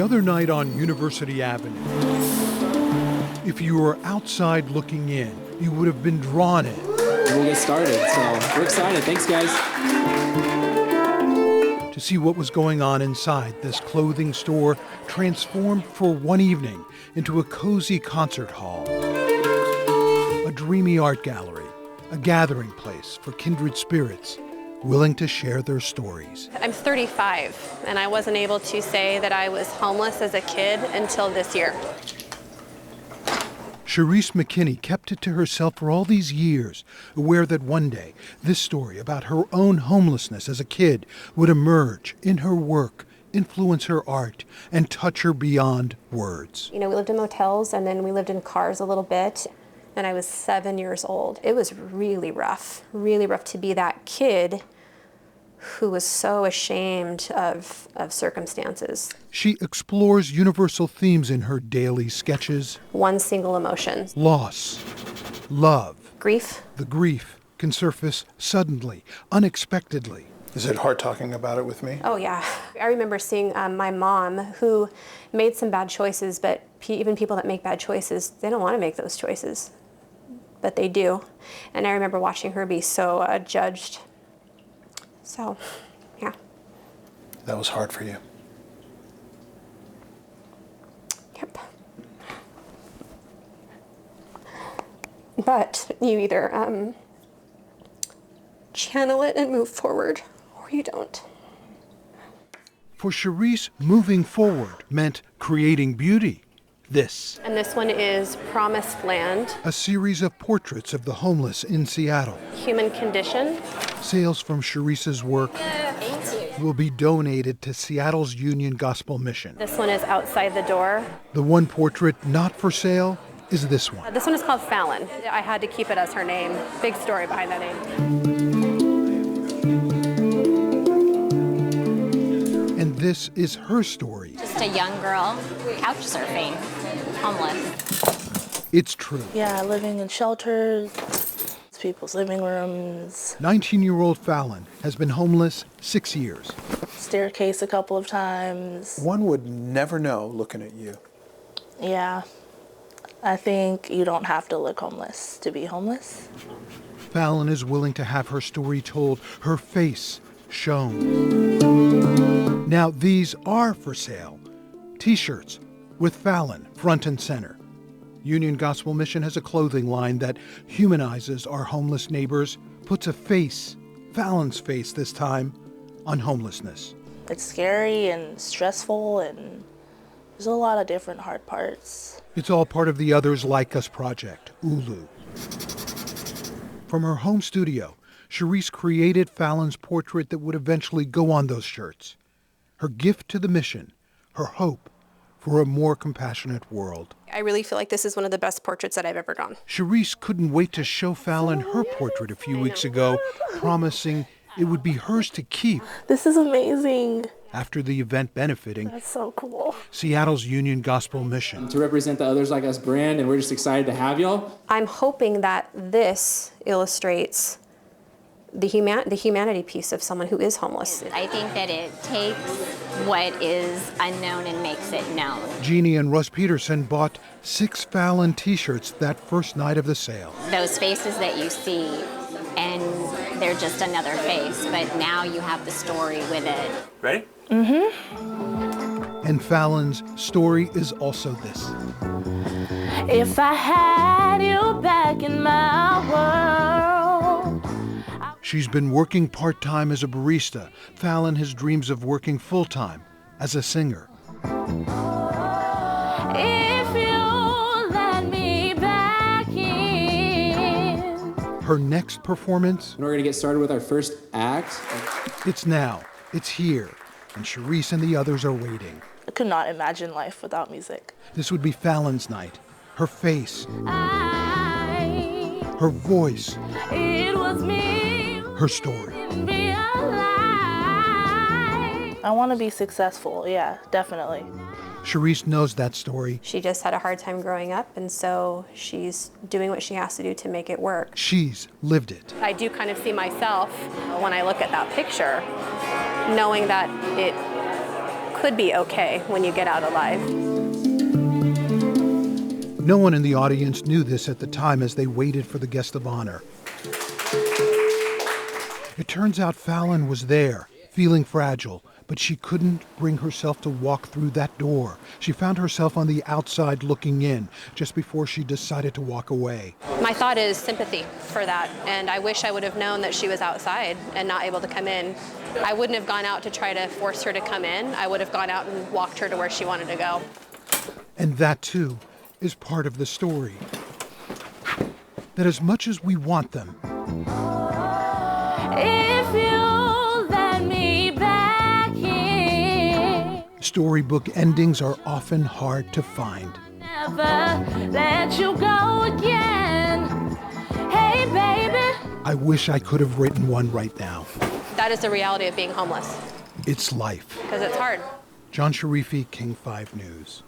The other night on University Avenue, if you were outside looking in, you would have been drawn in. We'll get started, so we're excited. Thanks, guys. To see what was going on inside this clothing store transformed for one evening into a cozy concert hall, a dreamy art gallery, a gathering place for kindred spirits willing to share their stories. I'm 35, and I wasn't able to say that I was homeless as a kid until this year. Cherise McKinney kept it to herself for all these years, aware that one day this story about her own homelessness as a kid would emerge in her work, influence her art, and touch her beyond words. You know, we lived in motels, and then we lived in cars a little bit, and I was 7 years old. It was really rough to be that kid who was so ashamed of circumstances. She explores universal themes in her daily sketches. One single emotion. Loss, love. Grief. The grief can surface suddenly, unexpectedly. Is it hard talking about it with me? Oh yeah. I remember seeing my mom, who made some bad choices, but even people that make bad choices, they don't want to make those choices, but they do. And I remember watching her be so judged. So, yeah. That was hard for you. Yep. But you either channel it and move forward, or you don't. For Cherise, moving forward meant creating beauty. This. And this one is Promised Land. A series of portraits of the homeless in Seattle. Human Condition. Sales from Cherise's work will be donated to Seattle's Union Gospel Mission. This one is Outside the Door. The one portrait not for sale is this one. This one is called Fallon. I had to keep it as her name. Big story behind that name. And this is her story. Just a young girl, couch surfing, homeless. It's true. Yeah, living in shelters, people's living rooms. 19-year-old Fallon has been homeless 6 years. Staircase a couple of times. One would never know looking at you. Yeah, I think you don't have to look homeless to be homeless. Fallon is willing to have her story told, her face shown. Now, these are for sale. T-shirts with Fallon front and center. Union Gospel Mission has a clothing line that humanizes our homeless neighbors, puts a face, Fallon's face this time, on homelessness. It's scary and stressful, and there's a lot of different hard parts. It's all part of the Others Like Us project, ULU. From her home studio, Cherise created Fallon's portrait that would eventually go on those shirts. Her gift to the mission, her hope for a more compassionate world. I really feel like this is one of the best portraits that I've ever done. Cherise couldn't wait to show Fallon her portrait a few weeks ago, promising it would be hers to keep. This is amazing. After the event benefiting That's so cool. Seattle's Union Gospel Mission. To represent the Others Like Us brand, and we're just excited to have y'all. I'm hoping that this illustrates the humanity piece of someone who is homeless. I think that it takes what is unknown and makes it known. Jeannie and Russ Peterson bought 6 Fallon t-shirts that first night of the sale. Those faces that you see, and they're just another face, but now you have the story with it. Ready? And Fallon's story is also this. If I had you back in my world. She's been working part-time as a barista. Fallon has dreams of working full-time as a singer. If you let me back in. Her next performance, And we're gonna get started with our first act. it's now, it's here, and Cherise and the others are waiting. I could not imagine life without music. This would be Fallon's night. Her face, her voice, It was me. her story. I want to be successful, yeah, definitely. Cherise knows that story. She just had a hard time growing up, and so she's doing what she has to do to make it work. She's lived it. I do kind of see myself when I look at that picture, knowing that it could be okay when you get out alive. No one in the audience knew this at the time as they waited for the guest of honor. It turns out Fallon was there, feeling fragile, but she couldn't bring herself to walk through that door. She found herself on the outside looking in just before she decided to walk away. My thought is sympathy for that, and I wish I would have known that she was outside and not able to come in. I wouldn't have gone out to try to force her to come in. I would have gone out and walked her to where she wanted to go. And that, too, is part of the story. That as much as we want them, If you let me back in, storybook endings are often hard to find. never let you go again. Hey, baby. I wish I could have written one right now. That is the reality of being homeless, It's life. because it's hard. John Sharifi, King 5 News.